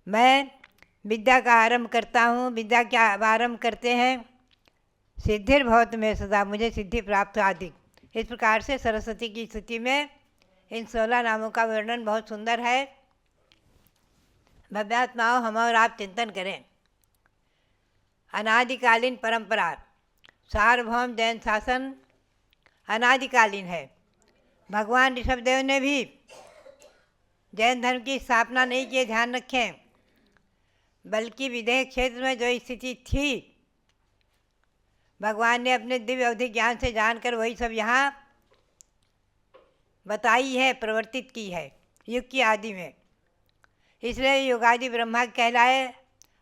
मैं विद्या का आरंभ करता हूँ। विद्या क्या आरंभ करते हैं? सिद्धिर्भवतु मे सदा, मुझे सिद्धि प्राप्त आदि। इस प्रकार से सरस्वती की स्तुति में इन 16 नामों का वर्णन बहुत सुंदर है। भव्यात्माओं, हम और आप चिंतन करें। अनादिकालीन परंपरा, सार्वभौम जैन शासन अनादिकालीन है। भगवान ऋषभदेव ने भी जैन धर्म की स्थापना नहीं की, ध्यान रखें, बल्कि विदेह क्षेत्र में जो स्थिति थी, भगवान ने अपने दिव्य अवधि ज्ञान से जानकर वही सब यहाँ बताई है, प्रवर्तित की है युग की आदि में। इसलिए युगादि ब्रह्मा कहलाए,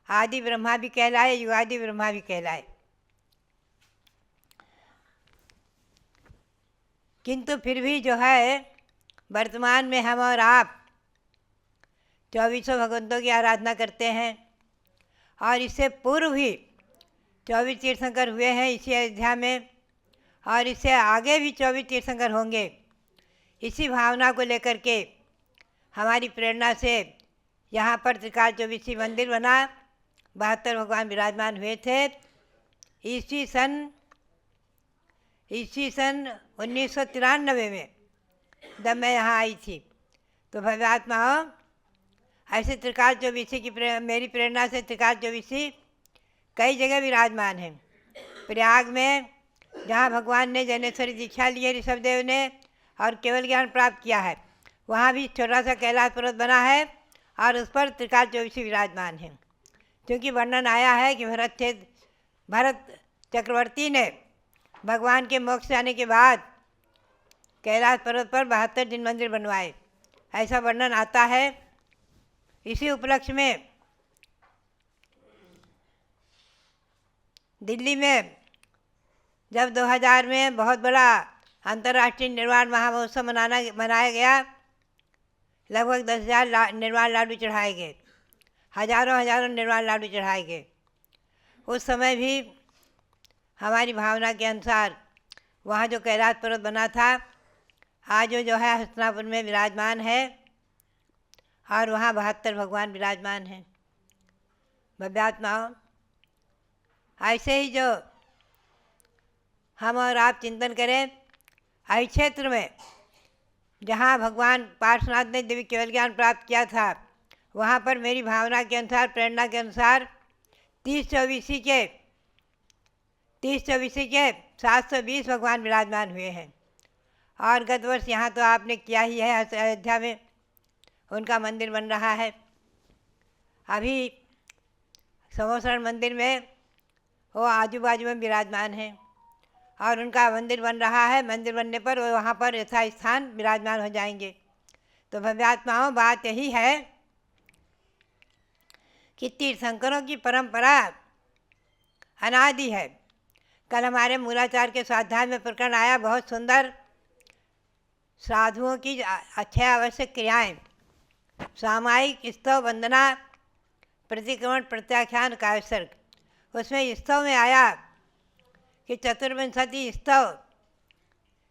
आदि ब्रह्मा भी कहलाए, युगादि ब्रह्मा भी कहलाए। किंतु फिर भी जो है वर्तमान में हम और आप 24 भगवंतों की आराधना करते हैं, और इससे पूर्व भी 24 तीर्थंकर हुए हैं इसी अयोध्या में, और इससे आगे भी 24 तीर्थंकर होंगे। इसी भावना को लेकर के हमारी प्रेरणा से यहाँ पर त्रिकाल चौबीसी मंदिर बना। 72 भगवान विराजमान हुए थे। ईस्वी सन 1993 में जब मैं यहाँ आई थी, तो भव्यात्माओं, ऐसे त्रिकाल चौबीसी की मेरी प्रेरणा से त्रिकाल चौबीसी कई जगह विराजमान हैं। प्रयाग में जहाँ भगवान ने जैनेश्वरी दीक्षा ली है ऋषभदेव ने, और केवल ज्ञान प्राप्त किया है, वहाँ भी छोटा सा कैलाश पर्वत बना है और उस पर त्रिकाल चौबीसी विराजमान हैं। क्योंकि वर्णन आया है कि भरत चक्रवर्ती ने भगवान के मोक्ष जाने के बाद कैलाश पर्वत पर 72 दिन मंदिर बनवाए, ऐसा वर्णन आता है। इसी उपलक्ष्य में दिल्ली में जब 2000 में बहुत बड़ा अंतर्राष्ट्रीय निर्वाण महामहोत्सव मनाया गया, लगभग 10,000 निर्वाण लाडू चढ़ाए गए, हजारों निर्वाण लाडू चढ़ाए गए। उस समय भी हमारी भावना के अनुसार वहाँ जो कैलाश पर्वत बना था, आज जो है हस्तिनापुर में विराजमान है, और वहाँ 72 भगवान विराजमान हैं। भव्यात्माओं, ऐसे ही जो हम और आप चिंतन करें, इस क्षेत्र में जहाँ भगवान पार्श्वनाथ ने दिव्य केवल ज्ञान प्राप्त किया था, वहाँ पर मेरी भावना के अनुसार, प्रेरणा के अनुसार 30-24 के 720 भगवान विराजमान हुए हैं। और गत वर्ष यहाँ तो आपने किया ही है, अयोध्या में उनका मंदिर बन रहा है। अभी समोसरण मंदिर में वो आजू बाजू में विराजमान हैं और उनका मंदिर बन रहा है। मंदिर बनने पर वो वहाँ पर यथा स्थान विराजमान हो जाएंगे। तो भव्यात्माओं, बात यही है कि तीर्थंकरों की परंपरा अनादि है। कल हमारे मूलाचार के स्वाध्याय में प्रकरण आया, बहुत सुंदर, साधुओं की अच्छे आवश्यक क्रियाएं, सामायिक स्तव, वंदना, प्रतिक्रमण, प्रत्याख्यान, काव्यसर्ग। उसमें स्तव में आया कि चतुर्विंशति स्तव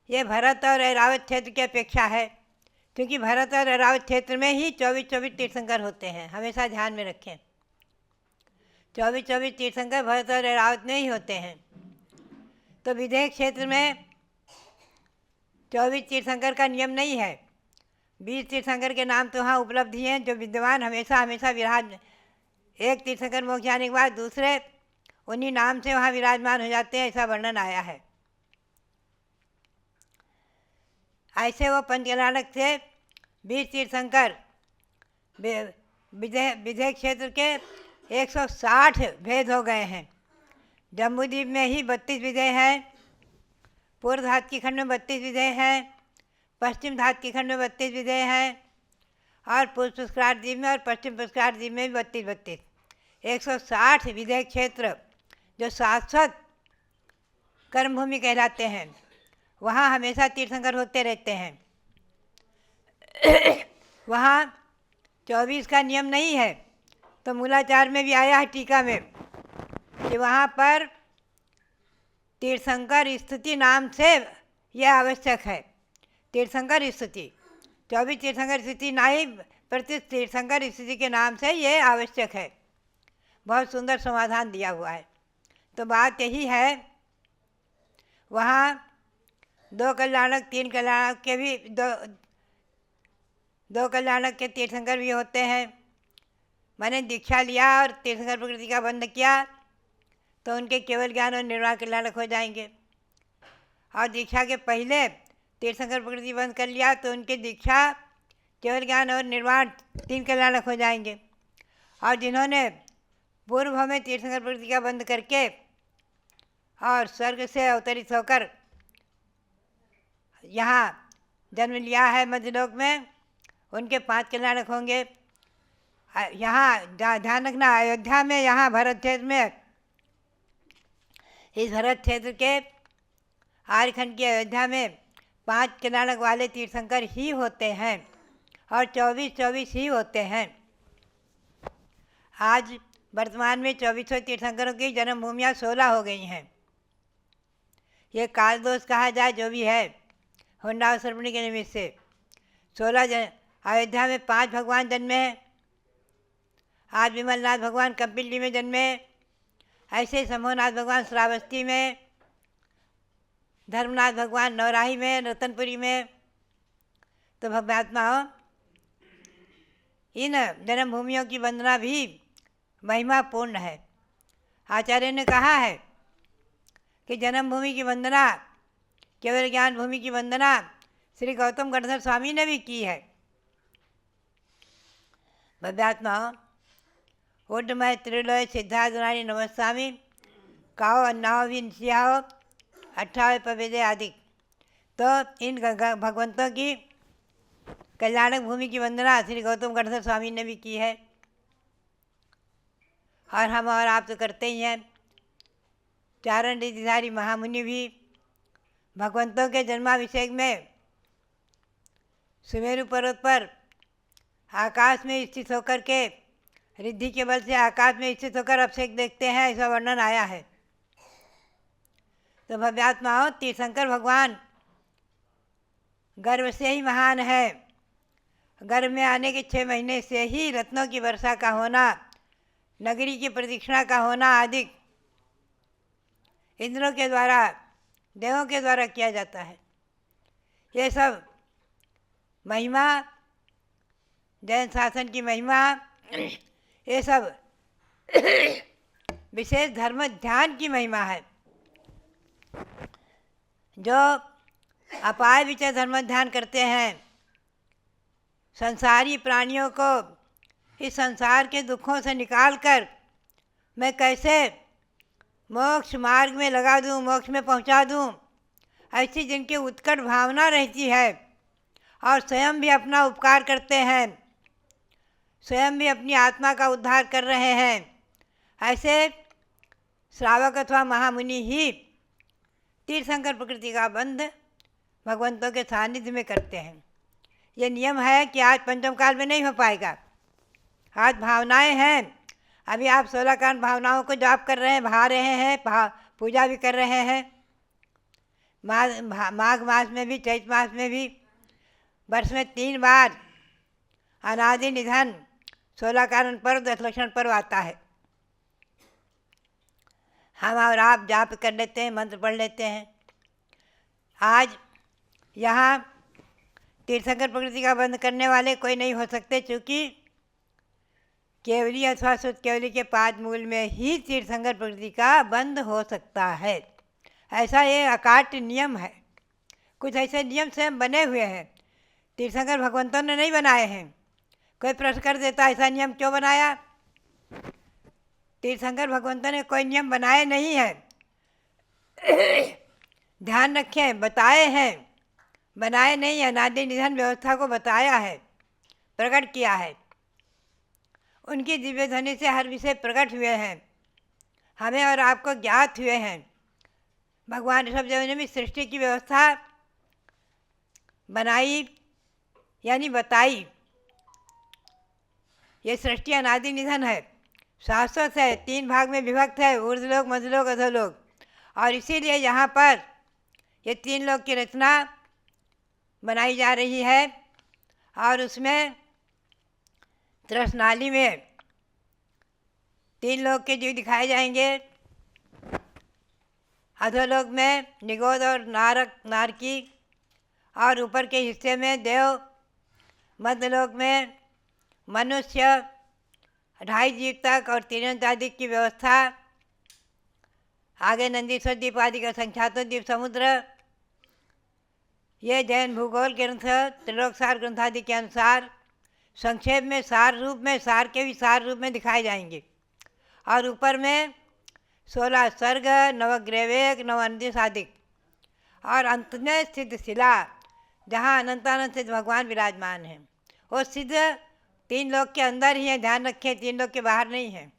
ये भरत और ऐरावत क्षेत्र की अपेक्षा है, क्योंकि भरत और ऐरावत क्षेत्र में ही 24-24 तीर्थंकर होते हैं। हमेशा ध्यान में रखें, 24-24 तीर्थंकर भरत और ऐरावत में ही होते हैं। तो विदेह क्षेत्र में 24 तीर्थंकर का नियम नहीं है। 20 तीर्थंकर के नाम तो वहाँ उपलब्ध ही हैं, जो विद्यमान हमेशा विराज, एक तीर्थंकर मोक्ष जाने के बाद दूसरे उन्हीं नाम से वहाँ विराजमान हो जाते हैं, ऐसा वर्णन आया है। ऐसे वो पंचकल्याणक से 20 तीर्थंकर विदेह क्षेत्र के 160 भेद हो गए हैं। जम्बूद्वीप में ही 32 विदेह हैं, पूर्व धात की खंड में 32 विदेह हैं, पश्चिम धात की खंड में 32 विदेह हैं, और पूर्व पुष्कर द्वीप में और पश्चिम पुष्कर द्वीप में भी 32 160 विदेह क्षेत्र जो शाश्वत कर्मभूमि कहलाते हैं, वहाँ हमेशा तीर्थंकर होते रहते हैं। वहाँ 24 का नियम नहीं है। तो मूलाचार में भी आया है टीका में कि वहाँ पर तीर्थंकर स्तुति नाम से यह आवश्यक है। तीर्थंकर स्तुति, 24 तीर्थंकर स्तुति नहीं, प्रति तीर्थंकर स्तुति के नाम से ये आवश्यक है। बहुत सुंदर समाधान दिया हुआ है। तो बात यही है, वहाँ 2 कल्याणक, 3 कल्याणक के भी दो कल्याणक के तीर्थंकर भी होते हैं। मैंने दीक्षा लिया और तीर्थंकर प्रकृति का बंध किया तो उनके केवल ज्ञान और निर्वाण कल्याणक हो जाएंगे। और दीक्षा के पहले तीर्थंकर प्रकृति बंद कर लिया तो उनकी दीक्षा, केवल ज्ञान और निर्वाण 3 कल्याणक हो जाएंगे। और जिन्होंने पूर्व में तीर्थंकर प्रकृति का बंद करके और स्वर्ग से अवतरित होकर यहाँ जन्म लिया है मध्यलोक में, उनके 5 कल्याणक होंगे। यहाँ ध्यान रखना, अयोध्या में, यहाँ भरत क्षेत्र में, इस भरत क्षेत्र के आर्यखंड की अयोध्या में 5 कल्याणक वाले तीर्थंकर ही होते हैं और 24-24 ही होते हैं। आज वर्तमान में 24 तीर्थंकरों की जन्मभूमियाँ 16 हो गई हैं। ये काल दोष कहा जाए जो भी है, हुंडावसर्पणी के निमित्त से 16 अयोध्या में 5 भगवान जन्मे हैं। आज विमलनाथ भगवान कपिली में जन्मे, ऐसे शंभुनाथ भगवान श्रावस्ती में, धर्मनाथ भगवान नौराही में, रतनपुरी में। तो भव्यात्माओं, इन जन्मभूमियों की वंदना भी महिमापूर्ण है। आचार्य ने कहा है कि जन्मभूमि की वंदना, केवल ज्ञान भूमि की वंदना श्री गौतम गणधर स्वामी ने भी की है। भव्यात्माओं, उड्डमय त्रिलोय सिद्धार्थनारायण नमस्वामी, काओ अन्नाओ विनसियाओ 28 पवेदे आदि। तो इन भगवंतों की कल्याणक भूमि की वंदना श्री गौतम गणधर स्वामी ने भी की है और हम और आप तो करते ही हैं। चारण रीतिधारी महामुनि भी भगवंतों के जन्माभिषेक में सुमेरु पर्वत पर आकाश में स्थित होकर के, रिद्धि के बल से आकाश में स्थित होकर अभिषेक देखते हैं, ऐसा वर्णन आया है। तो भव्यात्माओं, तीर्थंकर भगवान गर्व से ही महान है। गर्भ में आने के 6 महीने से ही रत्नों की वर्षा का होना, नगरी की प्रदक्षिणा का होना आदि इंद्रों के द्वारा, देवों के द्वारा किया जाता है। ये सब महिमा, जैन शासन की महिमा, ये सब विशेष धर्म ध्यान की महिमा है। जो अपाय विचय धर्म ध्यान करते हैं, संसारी प्राणियों को इस संसार के दुखों से निकालकर मैं कैसे मोक्ष मार्ग में लगा दूं, मोक्ष में पहुंचा दूं, ऐसी जिनकी उत्कट भावना रहती है और स्वयं भी अपना उपकार करते हैं, स्वयं भी अपनी आत्मा का उद्धार कर रहे हैं, ऐसे श्रावक अथवा महामुनि ही तीर्थंकर प्रकृति का बंध भगवंतों के सानिध्य में करते हैं। ये नियम है कि आज पंचम काल में नहीं हो पाएगा। आज भावनाएं हैं, अभी आप 16 कांड भावनाओं को जाप कर रहे हैं, भा रहे हैं, पूजा भी कर रहे हैं। माघ मास में भी, चैत मास में भी वर्ष में 3 बार अनादि निधन 16 कारण पर्व, 10 लक्षण पर्व आता है। हम और आप जाप कर लेते हैं, मंत्र पढ़ लेते हैं। आज यहाँ तीर्थंकर प्रकृति का बंध करने वाले कोई नहीं हो सकते, क्योंकि केवली अथवा शुद्ध केवली के पाद मूल में ही तीर्थंकर प्रकृति का बंध हो सकता है। ऐसा ये अकाट्य नियम है। कुछ ऐसे नियम स्वयं बने हुए हैं, तीर्थंकर भगवंतों ने नहीं बनाए हैं। कोई प्रश्न कर देता ऐसा नियम क्यों बनाया? तीर्थंकर भगवंतों ने कोई नियम बनाए नहीं है। ध्यान रखें, बताए हैं, बनाए नहीं है। अनादि निधन व्यवस्था को बताया है, प्रकट किया है। उनकी दिव्य ध्वनि से हर विषय प्रकट हुए हैं, हमें और आपको ज्ञात हुए हैं। भगवान ऋषभदेव ने भी सृष्टि की व्यवस्था बनाई, यानी बताई। ये सृष्टि अनादि निधन है, शाश्वत है, 3 भाग में विभक्त है, ऊर्ध्वलोक, मध्यलोक, अधोलोक। और इसीलिए यहाँ पर ये 3 लोक की रचना बनाई जा रही है। और उसमें त्रसनाली में 3 लोक के जीव दिखाए जाएंगे। अधोलोक में निगोद और नारक, नारकी, और ऊपर के हिस्से में देव। मध्यलोक में मनुष्य, 2.5 जीव तक और तिरंत आदि की व्यवस्था। आगे नंदीश्वर द्वीप आदि का संख्यातों द्वीप समुद्र। ये जैन भूगोल ग्रंथ, त्रिलोकसार ग्रंथ आदि के अनुसार संक्षेप में, सार रूप में, सार के भी सार रूप में दिखाए जाएंगे। और ऊपर में 16 सर्ग, नवग्रहवेग, नवअंदिश आदि। और अंत में सिद्ध शिला, जहाँ अनंतानंद सिद्ध भगवान विराजमान हैं। वो सिद्ध 3 लोक के अंदर ही है, ध्यान रखें, 3 लोक के बाहर नहीं है।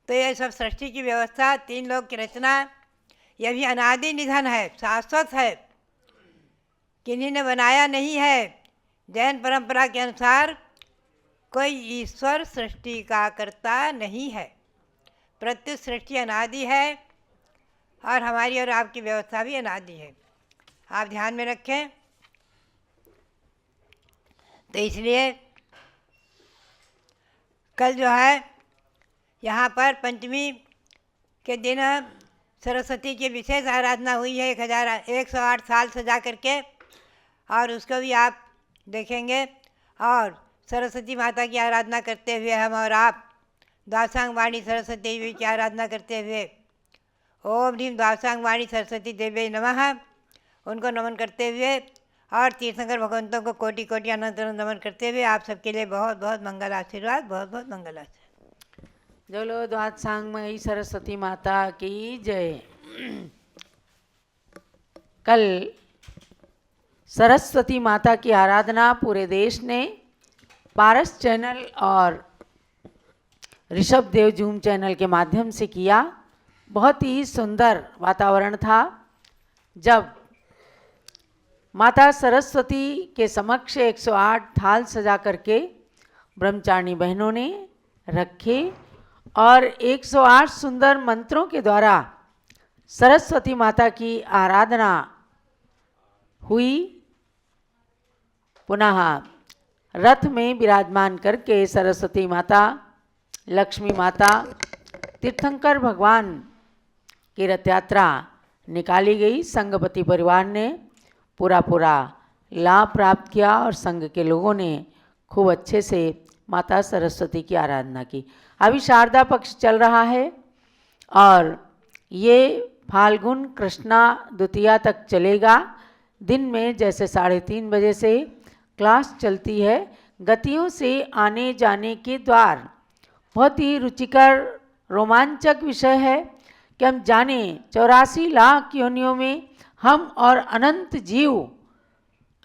तो ये सब सृष्टि की व्यवस्था, 3 लोक की रचना, यह भी अनादि निधन है, शाश्वत है, किन्हीं ने बनाया नहीं है। जैन परंपरा के अनुसार कोई ईश्वर सृष्टि का कर्ता नहीं है, प्रत्युत सृष्टि अनादि है और हमारी और आपकी व्यवस्था भी अनादि है। आप ध्यान में रखें। तो इसलिए कल जो है यहाँ पर पंचमी के दिन सरस्वती की विशेष आराधना हुई है, 108 साल सजा करके, और उसको भी आप देखेंगे। और सरस्वती माता की आराधना करते हुए हम और आप द्वादशांग वाणी सरस्वती देवी की आराधना करते हुए ओम ह्रीं द्वादशांग वाणी सरस्वती देवी नमः, उनको नमन करते हुए और तीर्थंकर भगवंतों को कोटि कोटि अनंत अनंत नमन करते हुए आप सबके लिए बहुत बहुत मंगल आशीर्वाद, बहुत बहुत मंगल आशीर्वाद। जोलो द्वादशांग मई सरस्वती माता की जय। कल सरस्वती माता की आराधना पूरे देश ने पारस चैनल और ऋषभ देव जूम चैनल के माध्यम से किया। बहुत ही सुंदर वातावरण था जब माता सरस्वती के समक्ष 108 थाल सजा करके ब्रह्मचारिणी बहनों ने रखे और 108 सुंदर मंत्रों के द्वारा सरस्वती माता की आराधना हुई। पुनः रथ में विराजमान करके सरस्वती माता, लक्ष्मी माता, तीर्थंकर भगवान की रथ यात्रा निकाली गई। संघपति परिवार ने पूरा लाभ प्राप्त किया और संघ के लोगों ने खूब अच्छे से माता सरस्वती की आराधना की। अभी शारदा पक्ष चल रहा है और ये फाल्गुन कृष्णा द्वितीया तक चलेगा। दिन में जैसे 3:30 बजे से क्लास चलती है। गतियों से आने जाने के द्वार, बहुत ही रुचिकर रोमांचक विषय है कि हम जाने 84 लाख योनियों में हम और अनंत जीव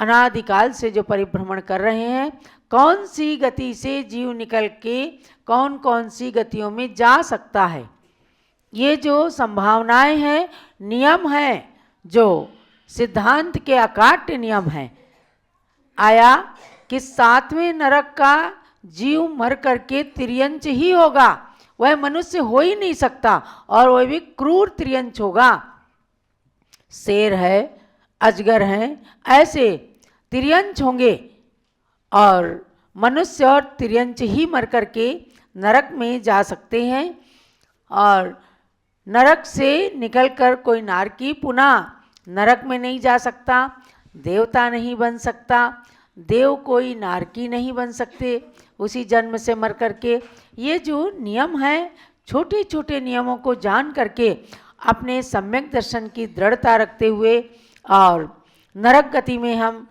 अनादिकाल से जो परिभ्रमण कर रहे हैं, कौन सी गति से जीव निकल के कौन कौन सी गतियों में जा सकता है। ये जो संभावनाएं हैं, नियम हैं, जो सिद्धांत के अकाट्य नियम हैं। आया कि 7वें नरक का जीव मर करके तिर्यंच ही होगा, वह मनुष्य हो ही नहीं सकता, और वह भी क्रूर तिर्यंच होगा। शेर है, अजगर हैं, ऐसे तिर्यंच होंगे और मनुष्य और तिर्यंच ही मर करके नरक में जा सकते हैं। और नरक से निकलकर कोई नारकी पुनः नरक में नहीं जा सकता, देवता नहीं बन सकता, देव कोई नारकी नहीं बन सकते उसी जन्म से मर करके। ये जो नियम हैं, छोटे छोटे नियमों को जान करके अपने सम्यक दर्शन की दृढ़ता रखते हुए और नरक गति में हम